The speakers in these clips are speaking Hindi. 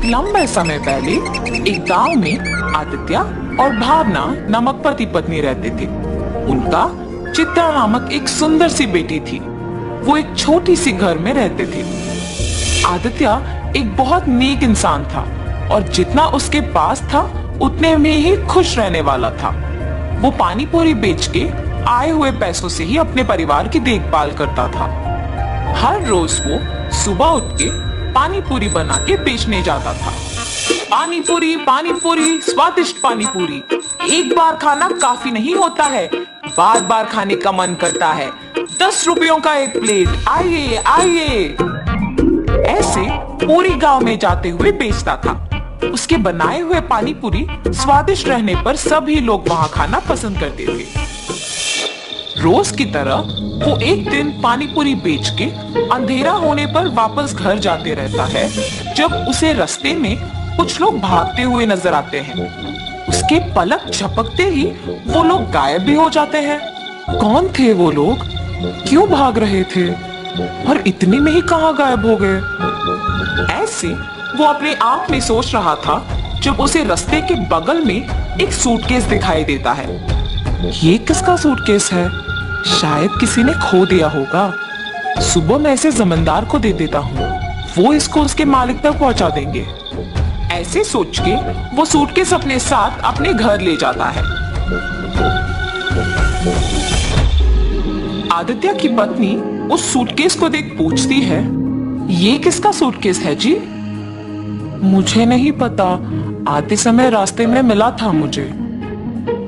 लंबे समय पहले एक गांव में आदित्य और भावना नामक पति पत्नी रहते थे। उनका चित्रा नामक एक सुंदर सी बेटी थी। वो एक छोटी सी घर में रहते थे। आदित्य एक बहुत नेक इंसान था और जितना उसके पास था उतने में ही खुश रहने वाला था। वो पानी पूरी बेच के आए हुए पैसों से ही अपने परिवार की देखभाल करता था। हर रोज वो सुबह उठ के पानी पूरी बना के बेचने जाता था। पानी पूरी स्वादिष्ट पानी पूरी। एक बार खाना काफी नहीं होता है, बार बार खाने का मन करता है। 10 रुपयों का एक प्लेट, आइए आइए। ऐसे पूरी गांव में जाते हुए बेचता था। उसके बनाए हुए पानी पूरी स्वादिष्ट रहने पर सभी लोग वहां खाना पसंद करते थे। रोज की तरह वो एक दिन पानी पूरी बेच के अंधेरा होने पर वापस घर जाते रहता है, जब उसे रास्ते में कुछ लोग भागते हुए नजर आते हैं। उसके पलक झपकते ही वो लोग गायब भी हो जाते हैं। कौन थे वो लोग? क्यों भाग रहे थे? और इतने में ही कहां गायब हो गए? ऐसे वो अपने आप में सोच रहा था जब उसे रास्ते के बगल में एक सूटकेस दिखाई देता है। ये किसका सूटकेस है? शायद किसी ने खो दिया होगा। सुबह मैं इसे जमींदार को दे देता हूँ, वो इसको उसके मालिक तक पहुंचा देंगे। ऐसे सोच के वो सूटकेस अपने साथ अपने घर ले जाता है। आदित्य की पत्नी उस सूटकेस को देख पूछती है, ये किसका सूटकेस है जी? मुझे नहीं पता, आते समय रास्ते में मिला था मुझे।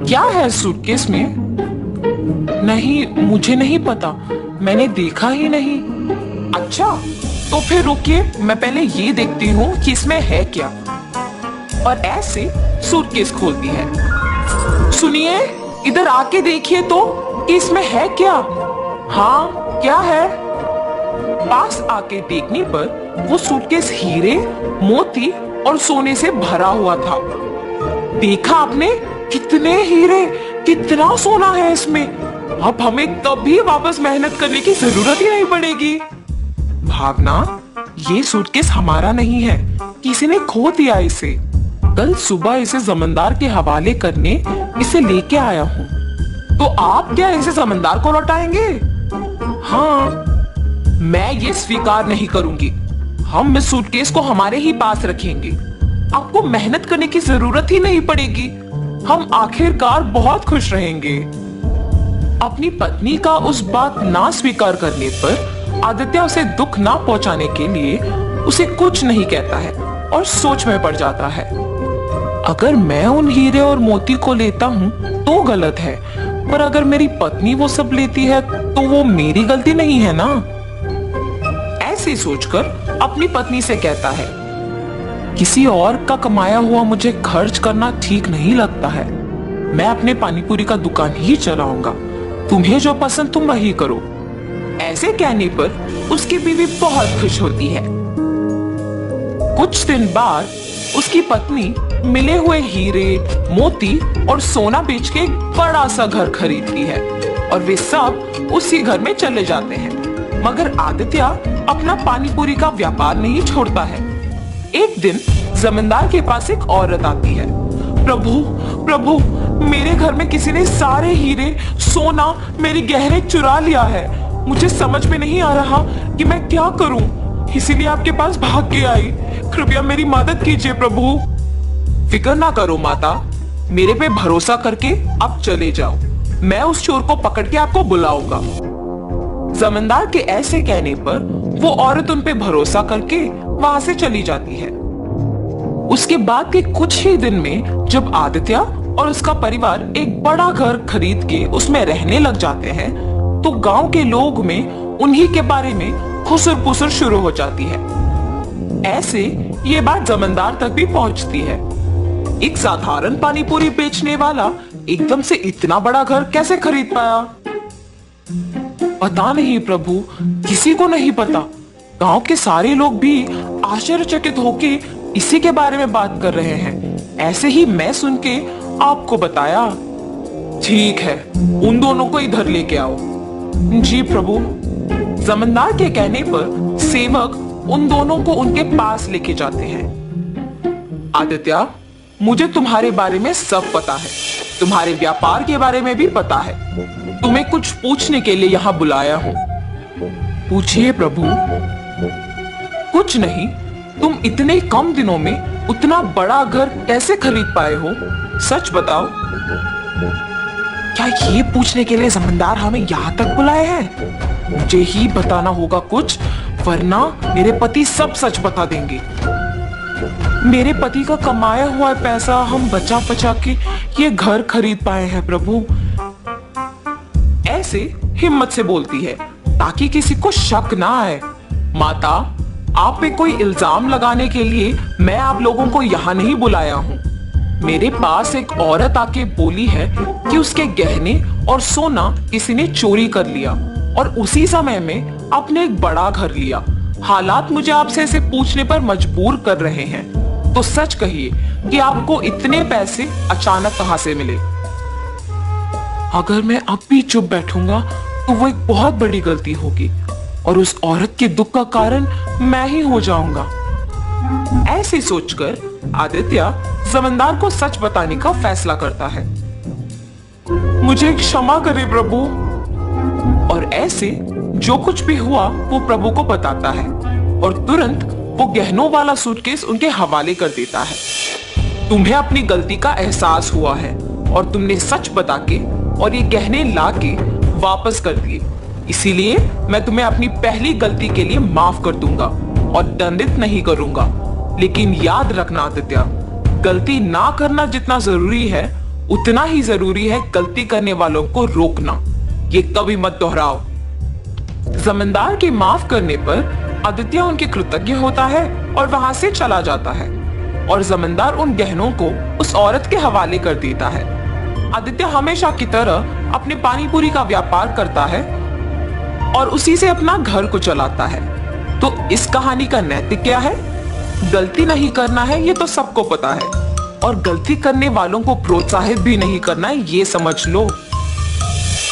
क्या है सूटकेस में? नहीं, मुझे नहीं पता, मैंने देखा ही नहीं। अच्छा, तो फिर रुकिए, मैं पहले ये देखती हूँ कि इसमें है क्या। और ऐसे सूटकेस खोलती है। सुनिए, इधर आके देखिए तो कि इसमें है क्या। हाँ, क्या है? पास आके देखने पर वो सूटकेस हीरे, मोती और सोने से भरा हुआ था। देखा आपने? कितने हीरे, कितना सोना है इसमें। अब हमें कभी वापस मेहनत करने की जरूरत ही नहीं पड़ेगी। भावना, ये सूटकेस हमारा नहीं है, किसी ने खो दिया इसे। कल सुबह इसे जमींदार के हवाले करने इसे लेके आया हूँ। तो आप क्या इसे जमींदार को लौटाएंगे? हाँ, मैं ये स्वीकार नहीं करूंगी। हम इस सूटकेस को हमारे ही पास रखेंगे। आपको मेहनत करने की जरूरत ही नहीं पड़ेगी। हम आखिरकार बहुत खुश रहेंगे। अपनी पत्नी का उस बात ना स्वीकार करने पर आदित्य उसे दुख ना पहुंचाने के लिए उसे कुछ नहीं कहता है और सोच में पड़ जाता है। अगर मैं उन हीरे और मोती को लेता हूँ तो गलत है, पर अगर मेरी पत्नी वो सब लेती है तो वो मेरी गलती नहीं है ना। ऐसे सोचकर अपनी पत्नी से कहता है, किसी और का कमाया हुआ मुझे खर्च करना ठीक नहीं लगता है। मैं अपने पानीपुरी का दुकान ही चलाऊंगा। तुम्हें जो पसंद तुम वही करो। ऐसे कहने पर उसकी बीवी बहुत खुश होती है। कुछ दिन बाद उसकी पत्नी मिले हुए हीरे, मोती और सोना बेच के एक बड़ा सा घर खरीदती है और वे सब उसी घर में चले जाते हैं। मगर आदित्य अपना पानीपुरी का व्यापार नहीं छोड़ता है। एक दिन जमींदार के पास एक औरत आती है। प्रभु, प्रभु, मेरे घर में किसी ने सारे हीरे, सोना, मेरी गहने चुरा लिया है। मुझे समझ में नहीं आ रहा कि मैं क्या करूं, इसीलिए आपके पास भाग के आई। कृपया मेरी मदद कीजिए प्रभु। फिक्र ना करो माता, मेरे पे भरोसा करके आप चले जाओ। मैं उस चोर को पकड़ के आपको बुलाऊंगा। जमींदार के ऐसे कहने पर वो औरत उन पे भरोसा करके वहां से चली जाती है। उसके बाद के कुछ ही दिन में जब आदित्य और उसका परिवार एक बड़ा घर खरीद के उसमें रहने लग जाते हैं, तो गांव के लोग में उन्हीं के बारे में खुसर पुसर शुरू हो जाती है। ऐसे ये बात जमींदार तक भी पहुंचती है। एक साधारण पानीपुरी बेचने वाला एकदम से इतना बड़ा घर कैसे खरीद पाया? पता नहीं प्रभु, किसी को नहीं पता। गांव के सारे लोग भी आश्चर्यचकित होके इसी के बारे में बात कर रहे हैं। ऐसे ही मैं सुन के आपको बताया। ठीक है, उन दोनों को इधर लेके आओ। जी प्रभु। जमींदार के कहने पर सेवक उन दोनों को उनके पास लेके जाते हैं। आदित्य, मुझे तुम्हारे बारे में सब पता है, तुम्हारे व्यापार के बारे में भी पता है। तुम्हें कुछ पूछने के लिए यहाँ बुलाया हूँ। पूछिए प्रभु। कुछ नहीं, तुम इतने कम दिनों में उतना बड़ा घर कैसे खरीद पाए हो? सच बताओ। क्या ये पूछने के लिए जमींदार हमें यहाँ तक बुलाए हैं? मुझे ही बताना होगा कुछ, वरना मेरे पति सब सच बता देंगे। मेरे पति का कमाया हुआ पैसा हम बचा बचा के ये घर खरीद पाए हैं प्रभु। ऐसे हिम्मत से बोलती है ताकि किसी को शक ना आए। माता, आप पे कोई इल्जाम लगाने के लिए मैं आप लोगों को यहाँ नहीं बुलाया हूँ। मेरे पास एक औरत आके बोली है कि उसके गहने और सोना किसी ने चोरी कर लिया और उसी समय में आपने एक बड़ा घर लिया। हालात मुझे आपसे ऐसे पूछने पर मजबूर कर रहे हैं, तो सच कहिए कि आपको इतने पैसे अचानक कहां से मिले? अगर मैं अब भी चुप बैठूंगा तो वो एक बहुत बड़ी गलती होगी और उस औरत के दुख का कारण मैं ही हो जाऊंगा। ऐसे सोचकर आदित्य जमींदार को सच बताने का फैसला करता है। मुझे क्षमा करें प्रभु। और ऐसे जो कुछ भी हुआ वो प्रभु को बताता है और तुरंत वो गहनों वाला सूटकेस उनके हवाले कर देता है। तुम्हें अपनी गलती का एहसास हुआ है और तुमने सच बता के और ये गहने ला के वापस कर दिए, इसीलिए मैं तुम्हें अपनी पहली गलती के लिए माफ कर दूंगा और दंडित नहीं करूंगा। लेकिन याद रखना आदित्य, गलती ना करना जितना जरूरी है उतना ही जरूरी है गलती करने वालों को रोकना। ये कभी मत दोहराओ। जमींदार के माफ करने पर आदित्य उनके कृतज्ञ होता है और वहां से चला जाता है और जमींदार उन गहनों को उस औरत के हवाले कर देता है। आदित्य हमेशा की तरह अपने पानी पूरी का व्यापार करता है और उसी से अपना घर को चलाता है। तो इस कहानी का नैतिक क्या है? गलती नहीं करना है, ये तो सबको पता है, और गलती करने वालों को प्रोत्साहित भी नहीं करना है, ये समझ लो।